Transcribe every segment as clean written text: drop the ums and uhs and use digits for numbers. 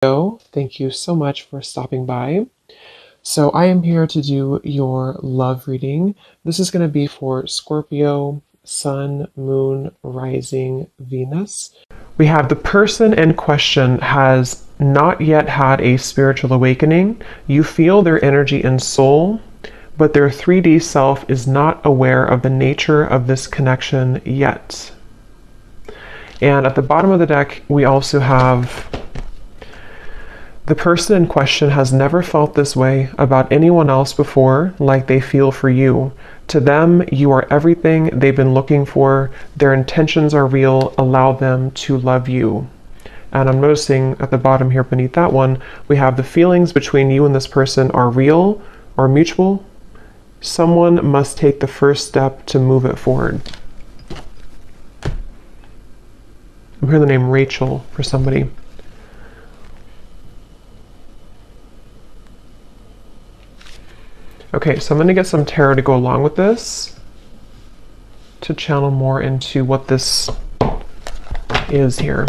Thank you so much for stopping by. So I am here to do your love reading. This is going to be for Scorpio, Sun, Moon, Rising, Venus. We have the person in question has not yet had a spiritual awakening. You feel their energy and soul, but their 3D self is not aware of the nature of this connection yet. And at the bottom of the deck, we also have the person in question has never felt this way about anyone else before, like they feel for you. To them, you are everything they've been looking for. Their intentions are real. Allow them to love you. And I'm noticing at the bottom here beneath that one, we have the feelings between you and this person are real or mutual. Someone must take the first step to move it forward. I'm hearing the name Rachel for somebody. Okay, so I'm going to get some tarot to go along with this to channel more into what this is here.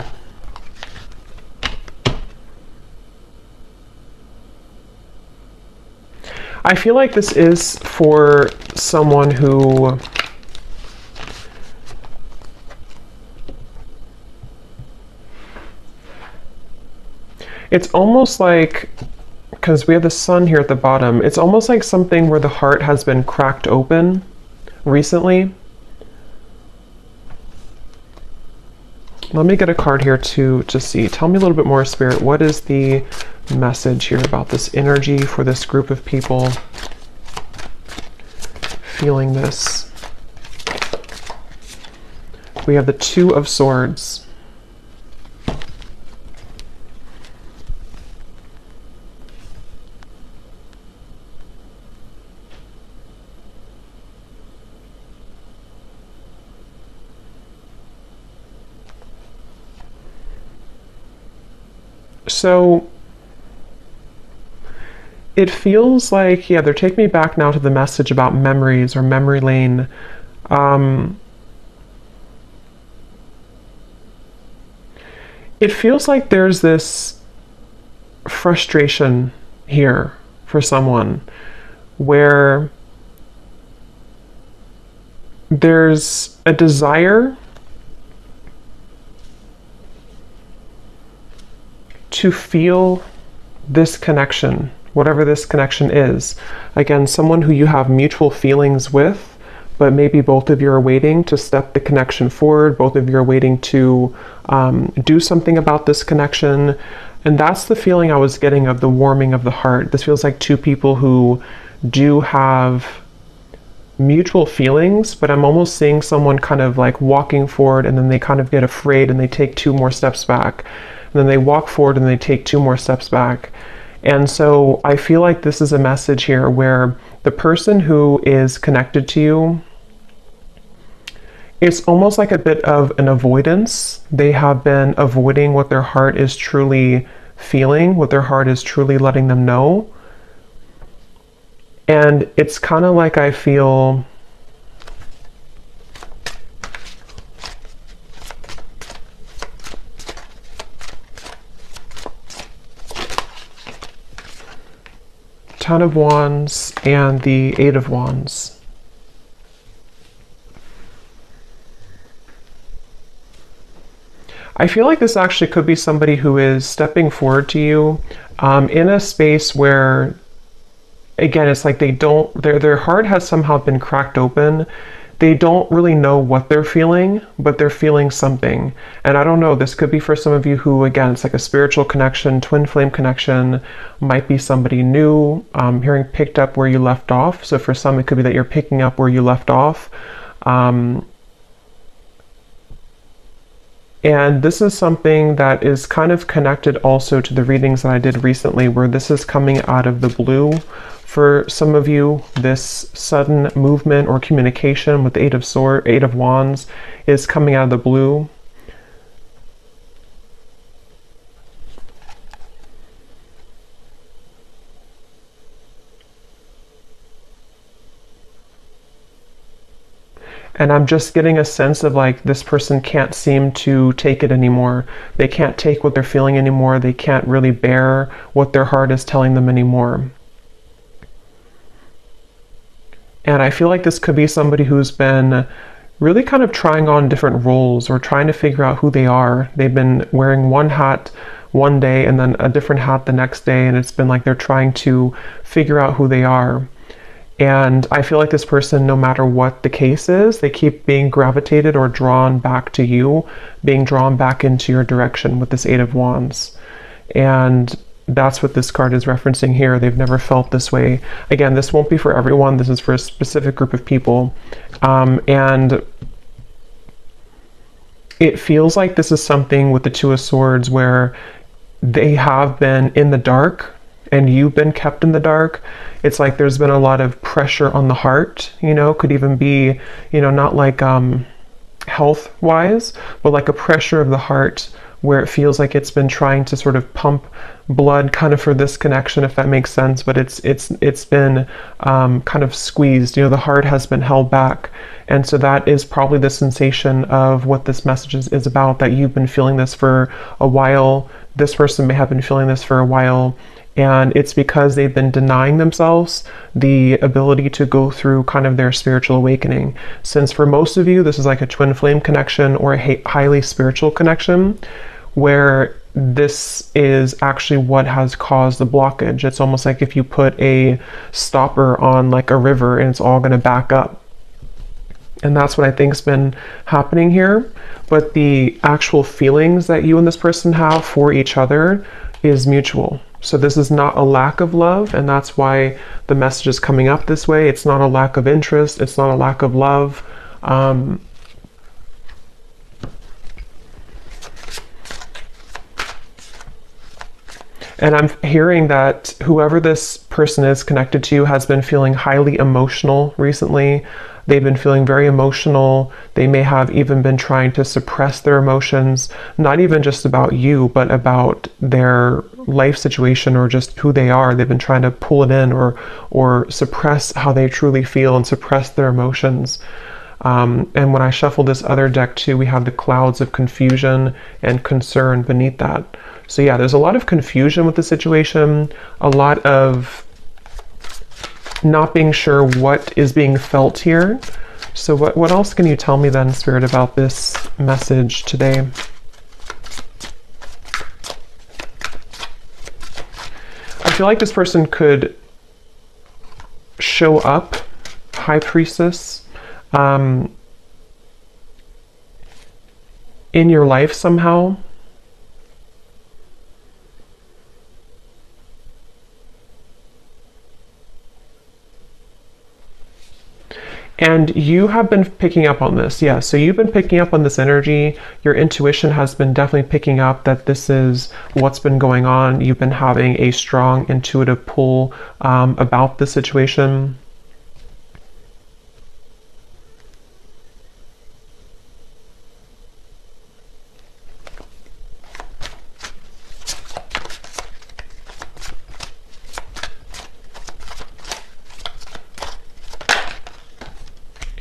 I feel like this is for someone who it's almost like, because we have the sun here at the bottom, it's almost like something where the heart has been cracked open recently. Let me get a card here to see. Tell me a little bit more, Spirit. What is the message here about this energy for this group of people feeling this? We have the Two of Swords. So it feels like, yeah, they're taking me back now to the message about memories or memory lane. It feels like there's this frustration here for someone where there's a desire to feel this connection, whatever this connection is. Again, someone who you have mutual feelings with, but maybe both of you are waiting to step the connection forward. Both of you are waiting to do something about this connection. And that's the feeling I was getting of the warming of the heart. This feels like two people who do have mutual feelings, but I'm almost seeing someone kind of like walking forward and then they kind of get afraid and they take two more steps back. And then they walk forward and they take two more steps back. And so I feel like this is a message here where the person who is connected to you, it's almost like a bit of an avoidance. They have been avoiding what their heart is truly feeling, what their heart is truly letting them know. And it's kind of like I feel Ten of Wands and the Eight of Wands. I feel like this actually could be somebody who is stepping forward to you in a space where, again, it's like they don't, their heart has somehow been cracked open. They don't really know what they're feeling, but they're feeling something. And I don't know, this could be for some of you who, again, it's like a spiritual connection, twin flame connection, might be somebody new, hearing picked up where you left off. So for some, it could be that you're picking up where you left off. And this is something that is kind of connected also to the readings that I did recently, where this is coming out of the blue. For some of you, this sudden movement or communication with the Eight of Wands is coming out of the blue. And I'm just getting a sense of like this person can't seem to take it anymore. They can't take what they're feeling anymore. They can't really bear what their heart is telling them anymore. And I feel like this could be somebody who's been really kind of trying on different roles or trying to figure out who they are. They've been wearing one hat one day and then a different hat the next day, and it's been like they're trying to figure out who they are. And I feel like this person, no matter what the case is, they keep being gravitated or drawn back to you, being drawn back into your direction with this Eight of Wands. And that's what this card is referencing here. They've never felt this way. Again, this won't be for everyone. This is for a specific group of people. And it feels like this is something with the Two of Swords where they have been in the dark and you've been kept in the dark. It's like there's been a lot of pressure on the heart, you know, could even be, you know, not like health wise, but like a pressure of the heart where it feels like it's been trying to sort of pump blood kind of for this connection, if that makes sense, but it's been kind of squeezed, you know, the heart has been held back. And so that is probably the sensation of what this message is about, that you've been feeling this for a while. This person may have been feeling this for a while, and it's because they've been denying themselves the ability to go through kind of their spiritual awakening. Since for most of you, this is like a twin flame connection or a highly spiritual connection, where this is actually what has caused the blockage. It's almost like if you put a stopper on like a river and it's all going to back up. And that's what I think's been happening here. But the actual feelings that you and this person have for each other is mutual. So this is not a lack of love, and that's why the message is coming up this way. It's not a lack of interest. It's not a lack of love. And I'm hearing that whoever this person is connected to has been feeling highly emotional recently. They've been feeling very emotional. They may have even been trying to suppress their emotions, not even just about you, but about their life situation or just who they are. They've been trying to pull it in or suppress how they truly feel and suppress their emotions. And when I shuffle this other deck too, we have the clouds of confusion and concern beneath that. So yeah, there's a lot of confusion with the situation, a lot of not being sure what is being felt here. So what else can you tell me then, Spirit, about this message today? I feel like this person could show up, High Priestess, in your life somehow. And you have been picking up on this, yeah. So you've been picking up on this energy. Your intuition has been definitely picking up that this is what's been going on. You've been having a strong intuitive pull about the situation.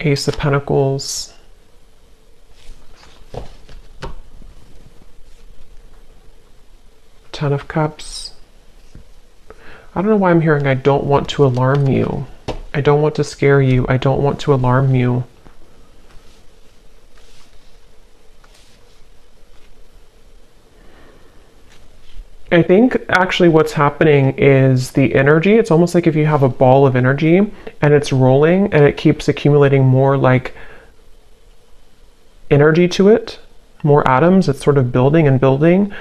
Ace of Pentacles. Ten of Cups. I don't know why I'm hearing I don't want to alarm you. I don't want to scare you. I don't want to alarm you. I think actually what's happening is the energy, it's almost like if you have a ball of energy and it's rolling and it keeps accumulating more like energy to it, more atoms, it's sort of building and building.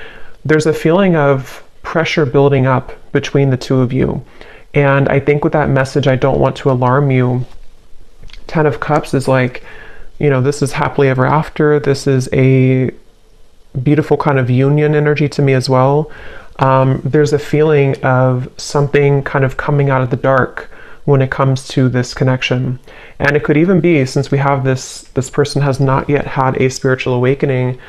There's a feeling of pressure building up between the two of you. And I think with that message, I don't want to alarm you. Ten of Cups is like, you know, this is happily ever after. This is a beautiful kind of union energy to me as well. There's a feeling of something kind of coming out of the dark when it comes to this connection. And it could even be, since we have this person has not yet had a spiritual awakening,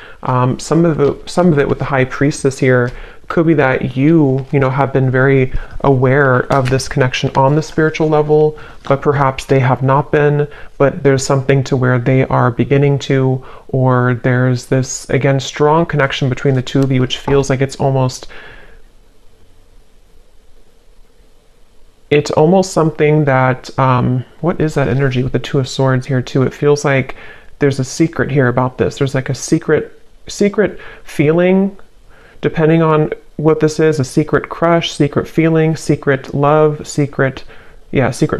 some of it with the High Priestess here could be that you know, have been very aware of this connection on the spiritual level, but perhaps they have not been, but there's something to where they are beginning to, or there's this, again, strong connection between the two of you, which feels like it's almost something that, what is that energy with the Two of Swords here too? It feels like there's a secret here about this. There's like a secret feeling, depending on what this is, a secret crush, secret feeling, secret love, secret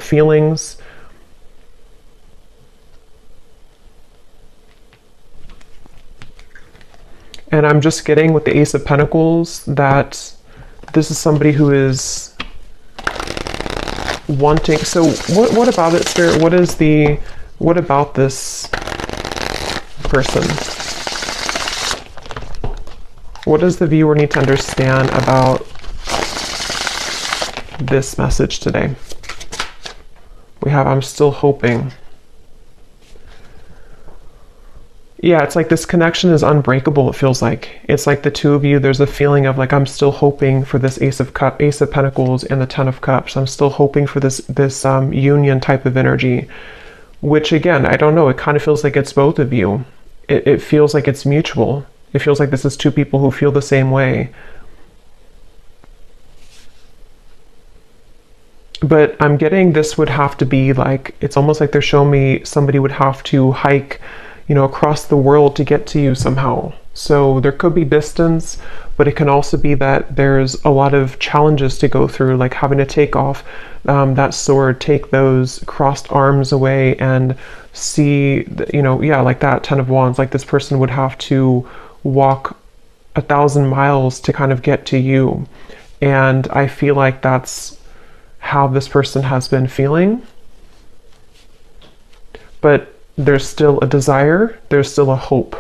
feelings. And I'm just getting with the Ace of Pentacles that this is somebody who is wanting. So what about it, Spirit? What about this person? What does the viewer need to understand about this message today? We have, I'm still hoping. Yeah, it's like this connection is unbreakable, it feels like. It's like the two of you, there's a feeling of like, I'm still hoping for this Ace of Pentacles and the Ten of Cups. I'm still hoping for this union type of energy, which again, I don't know, it kind of feels like it's both of you. It feels like it's mutual. It feels like this is two people who feel the same way. But I'm getting this would have to be like, it's almost like they're showing me somebody would have to hike, you know, across the world to get to you somehow. So there could be distance, but it can also be that there's a lot of challenges to go through, like having to take off that sword, take those crossed arms away and see, you know, yeah, like that Ten of Wands, like this person would have to walk 1,000 miles to kind of get to you. And I feel like that's how this person has been feeling. But there's still a desire, there's still a hope.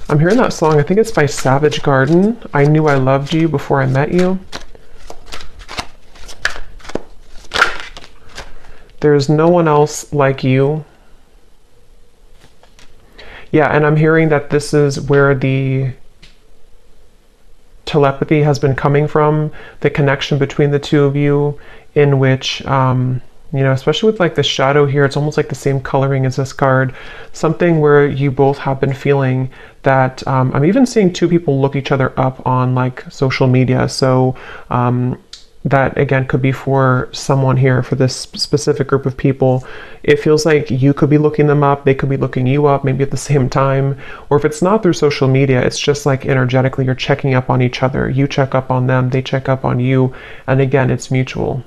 I'm hearing that song, I think it's by Savage Garden, I Knew I Loved You Before I Met You. There's no one else like you. Yeah, and I'm hearing that this is where the telepathy has been coming from, the connection between the two of you, in which, you know, especially with like the shadow here, it's almost like the same coloring as this card, something where you both have been feeling that, I'm even seeing two people look each other up on like social media. So that again could be for someone here, for this specific group of people. It feels like you could be looking them up, they could be looking you up, maybe at the same time. Or if it's not through social media, it's just like energetically you're checking up on each other. You check up on them, they check up on you. And again, it's mutual.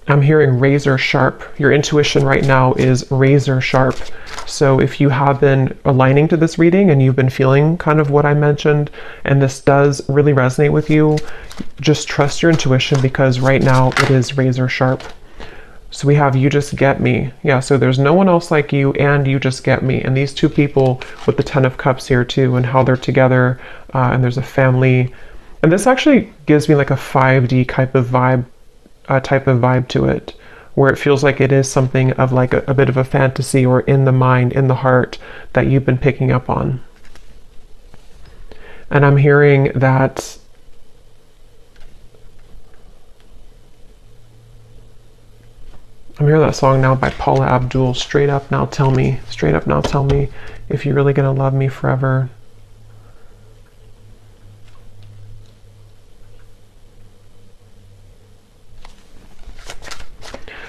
I'm hearing razor sharp. Your intuition right now is razor sharp. So if you have been aligning to this reading and you've been feeling kind of what I mentioned, and this does really resonate with you, just trust your intuition, because right now it is razor sharp. So we have You Just Get Me. Yeah, so there's no one else like you and You Just Get Me. And these two people with the Ten of Cups here too, and how they're together, and there's a family. And this actually gives me like a 5D type of vibe to it, where it feels like it is something of like a bit of a fantasy, or in the mind, in the heart, that you've been picking up on. And I'm hearing that song now by Paula Abdul, Straight Up Now Tell Me, Straight Up Now Tell Me If You're Really Gonna Love Me Forever.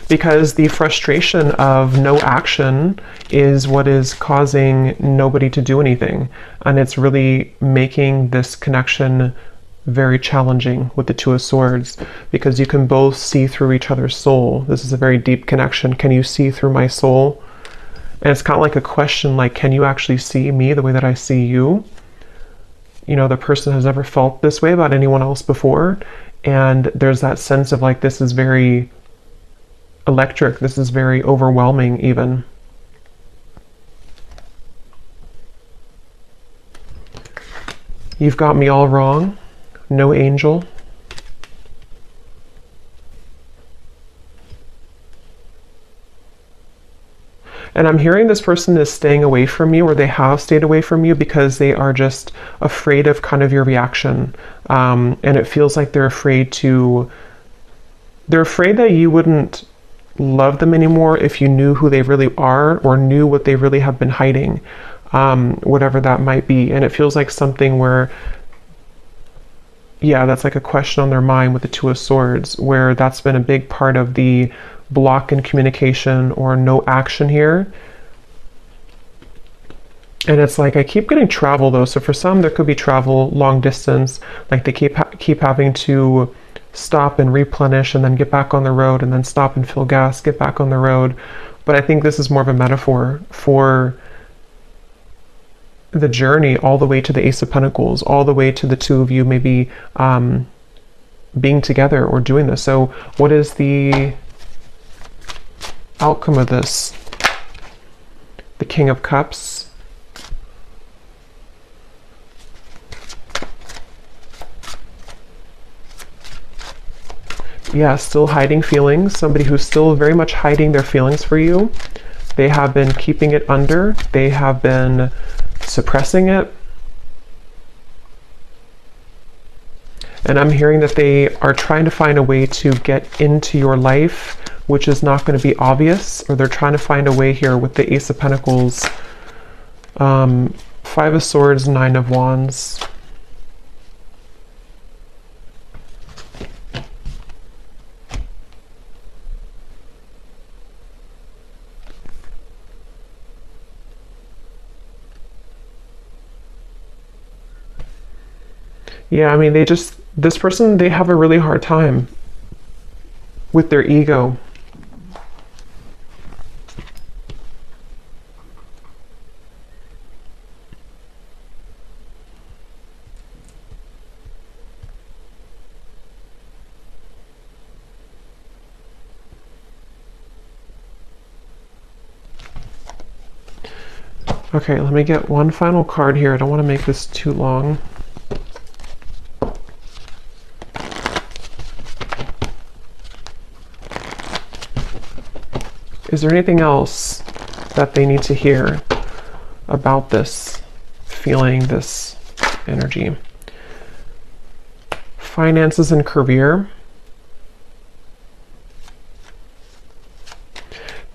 Because the frustration of no action is what is causing nobody to do anything. And it's really making this connection very challenging with the Two of Swords, because you can both see through each other's soul. This is a very deep connection. Can you see through my soul? And it's kind of like a question, like, can you actually see me the way that I see you? You know, the person has never felt this way about anyone else before. And there's that sense of like, this is very electric, this is very overwhelming even. You've got me all wrong, no angel. And I'm hearing this person is staying away from you, or they have stayed away from you because they are just afraid of kind of your reaction. And it feels like they're afraid that you wouldn't love them anymore if you knew who they really are, or knew what they really have been hiding, whatever that might be. And it feels like something where, yeah, that's like a question on their mind with the Two of Swords, where that's been a big part of the block in communication or no action here. And it's like, I keep getting travel though. So for some, there could be travel long distance, like they keep having to stop and replenish and then get back on the road, and then stop and fill gas, get back on the road. But I think this is more of a metaphor for the journey all the way to the Ace of Pentacles, all the way to the two of you maybe being together or doing this. So what is the outcome of this? The King of Cups. Yeah, still hiding feelings. Somebody who's still very much hiding their feelings for you. They have been keeping it under. They have been suppressing it. And I'm hearing that they are trying to find a way to get into your life, which is not going to be obvious, or they're trying to find a way here with the Ace of Pentacles, Five of Swords, Nine of Wands. Yeah, I mean, this person, they have a really hard time with their ego. Okay, let me get one final card here. I don't want to make this too long. Is there anything else that they need to hear about this feeling, this energy? Finances and career.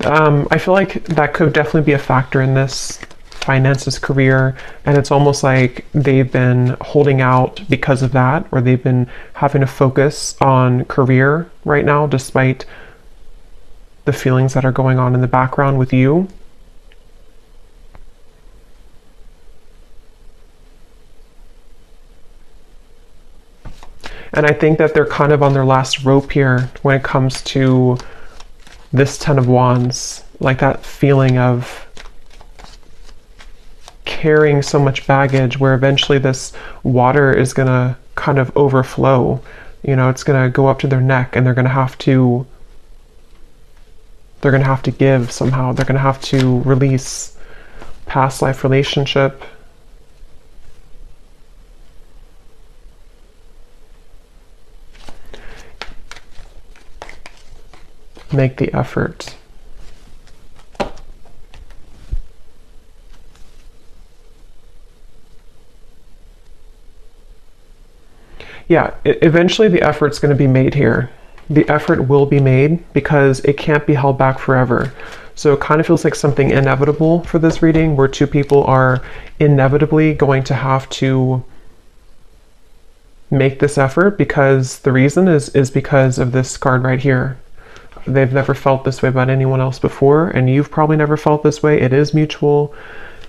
I feel like that could definitely be a factor in this. Finances, career, and it's almost like they've been holding out because of that, or they've been having to focus on career right now despite the feelings that are going on in the background with you. And I think that they're kind of on their last rope here when it comes to this Ten of Wands, like that feeling of carrying so much baggage, where eventually this water is going to kind of overflow. You know, it's going to go up to their neck, and they're going to have to give somehow. They're going to have to release past life relationship. Make the effort. Yeah, eventually the effort's going to be made here. The effort will be made because it can't be held back forever. So it kind of feels like something inevitable for this reading, where two people are inevitably going to have to make this effort, because the reason is because of this card right here. They've never felt this way about anyone else before, and you've probably never felt this way. It is mutual.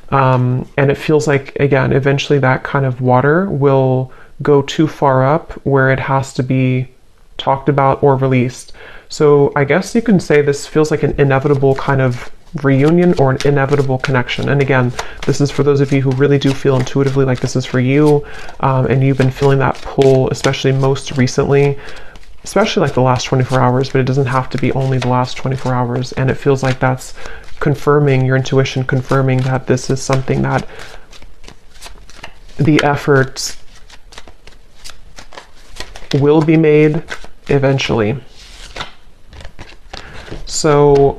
And it feels like, again, eventually that kind of water will go too far up where it has to be talked about or released. So I guess you can say this feels like an inevitable kind of reunion, or an inevitable connection. And again, this is for those of you who really do feel intuitively like this is for you, and you've been feeling that pull, especially most recently, especially like the last 24 hours, but it doesn't have to be only the last 24 hours. And it feels like that's confirming your intuition, confirming that this is something that the efforts will be made eventually. So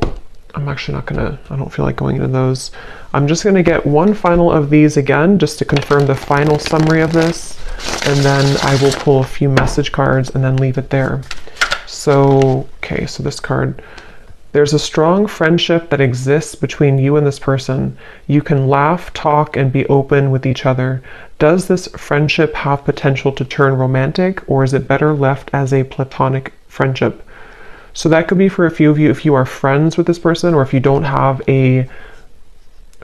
I'm actually not gonna, I don't feel like going into those. I'm just gonna get one final of these again, just to confirm the final summary of this. And then I will pull a few message cards and then leave it there. So, okay, so this card. There's a strong friendship that exists between you and this person. You can laugh, talk, and be open with each other. Does this friendship have potential to turn romantic, or is it better left as a platonic friendship? So that could be for a few of you if you are friends with this person, or if you don't have a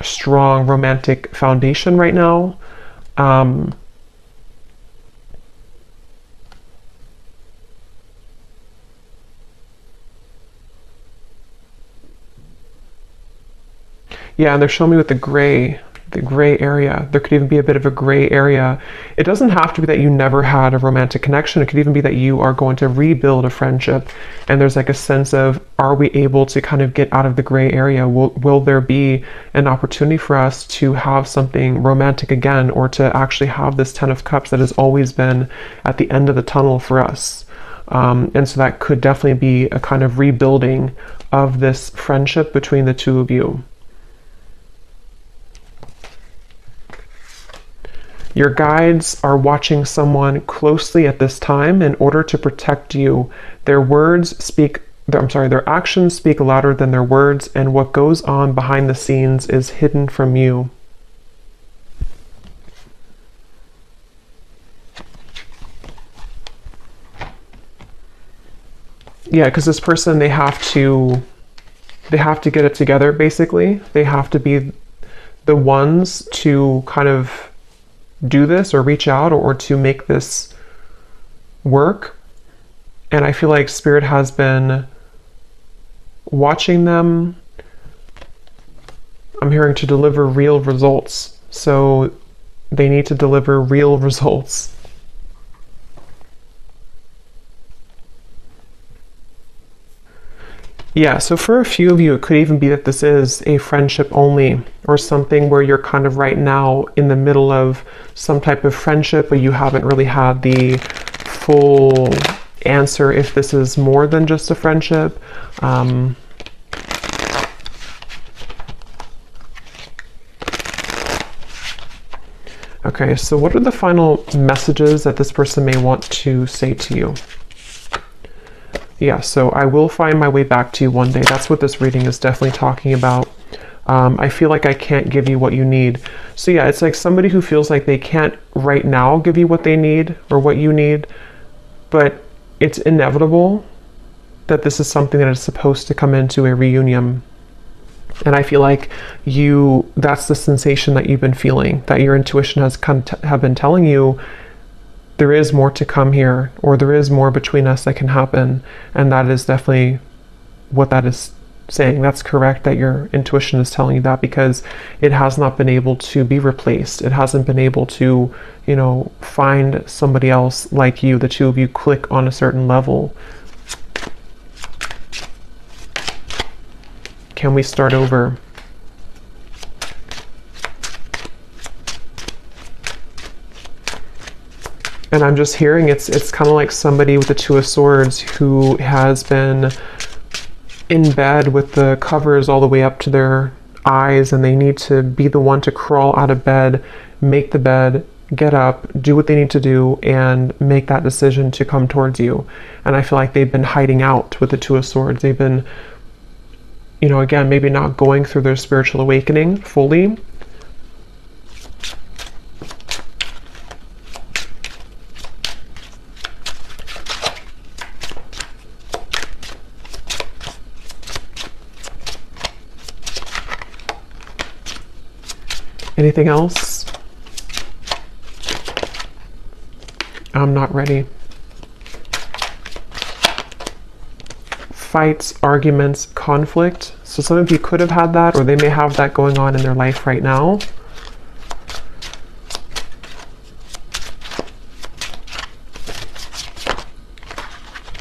strong romantic foundation right now. Yeah, and they're showing me with the gray area. There could even be a bit of a gray area. It doesn't have to be that you never had a romantic connection. It could even be that you are going to rebuild a friendship. And there's like a sense of, are we able to kind of get out of the gray area? Will there be an opportunity for us to have something romantic again, or to actually have this Ten of Cups that has always been at the end of the tunnel for us? And so that could definitely be a kind of rebuilding of this friendship between the two of you. Your guides are watching someone closely at this time in order to protect you. Their actions speak louder than their words, and what goes on behind the scenes is hidden from you. Yeah, because this person, they have to get it together, basically. They have to be the ones to kind of do this, or reach out, or to make this work. And I feel like Spirit has been watching them. I'm hearing to deliver real results. So they need to deliver real results. Yeah, so for a few of you, it could even be that this is a friendship only, or something where you're kind of right now in the middle of some type of friendship, but you haven't really had the full answer if this is more than just a friendship. Okay, so what are the final messages that this person may want to say to you? Yeah, so I will find my way back to you one day. That's what this reading is definitely talking about. I feel like I can't give you what you need. So yeah, it's like somebody who feels like they can't right now give you what they need or what you need, but it's inevitable that this is something that is supposed to come into a reunion. And I feel like that's the sensation that you've been feeling, that your intuition has have been telling you there is more to come here, or there is more between us that can happen. And that is definitely what that is saying. That's correct that your intuition is telling you that, because it has not been able to be replaced. It hasn't been able to, find somebody else like you. The two of you click on a certain level. Can we start over? And I'm just hearing it's kind of like somebody with the Two of Swords who has been in bed with the covers all the way up to their eyes, and they need to be the one to crawl out of bed, make the bed, get up, do what they need to do, and make that decision to come towards you. And I feel like they've been hiding out with the Two of Swords. They've been, again, maybe not going through their spiritual awakening fully. Anything else? I'm not ready. Fights, arguments, conflict. So some of you could have had that, or they may have that going on in their life right now.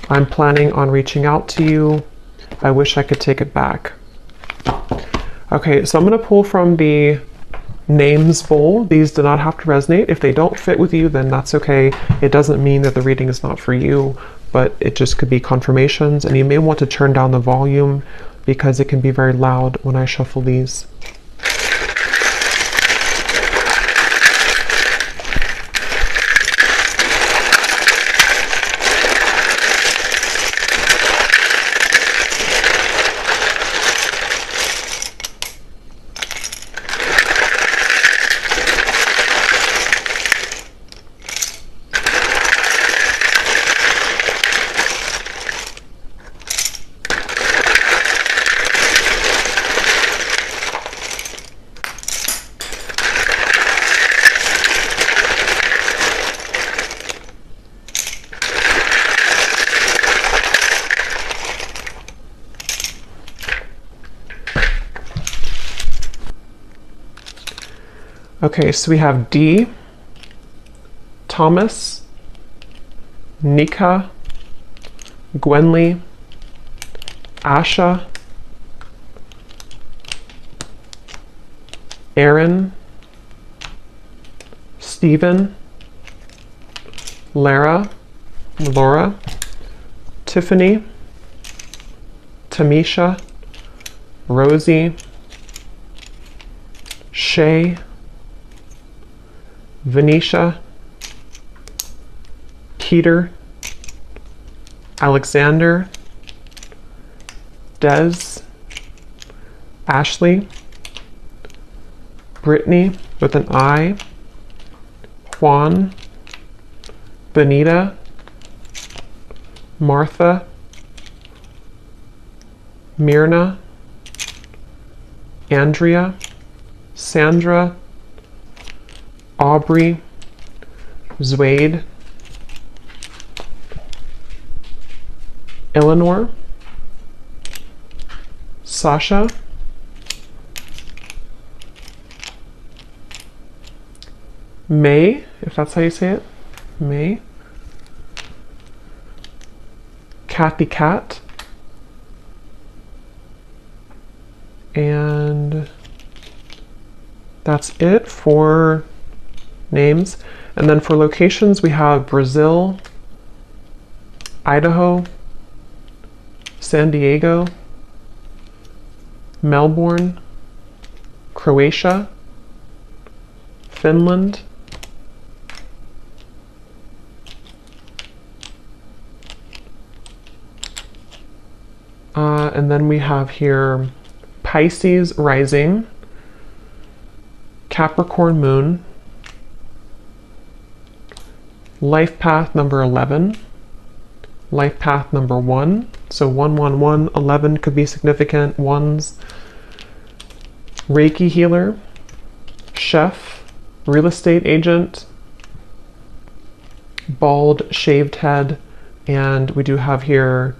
I'm planning on reaching out to you. I wish I could take it back. Okay, so I'm going to pull from the names bowl. These do not have to resonate. If they don't fit with you, then that's okay. It doesn't mean that the reading is not for you, but it just could be confirmations, and you may want to turn down the volume because it can be very loud when I shuffle these. Okay, so we have D, Thomas, Nika, Gwenly, Asha, Aaron, Stephen, Laura, Tiffany, Tamisha, Rosie, Shay, Venetia, Peter, Alexander, Des, Ashley, Brittany with an I, Juan, Benita, Martha, Myrna, Andrea, Sandra, Aubrey, Zwade, Eleanor, Sasha, May, if that's how you say it, May, Kathy Cat, and that's it for names. And then for locations, we have Brazil, Idaho, San Diego, Melbourne, Croatia, Finland, and then we have here Pisces rising, Capricorn moon, life path number 11, life path number 1, so 111, 11 could be significant ones, Reiki healer, chef, real estate agent, bald shaved head, and we do have here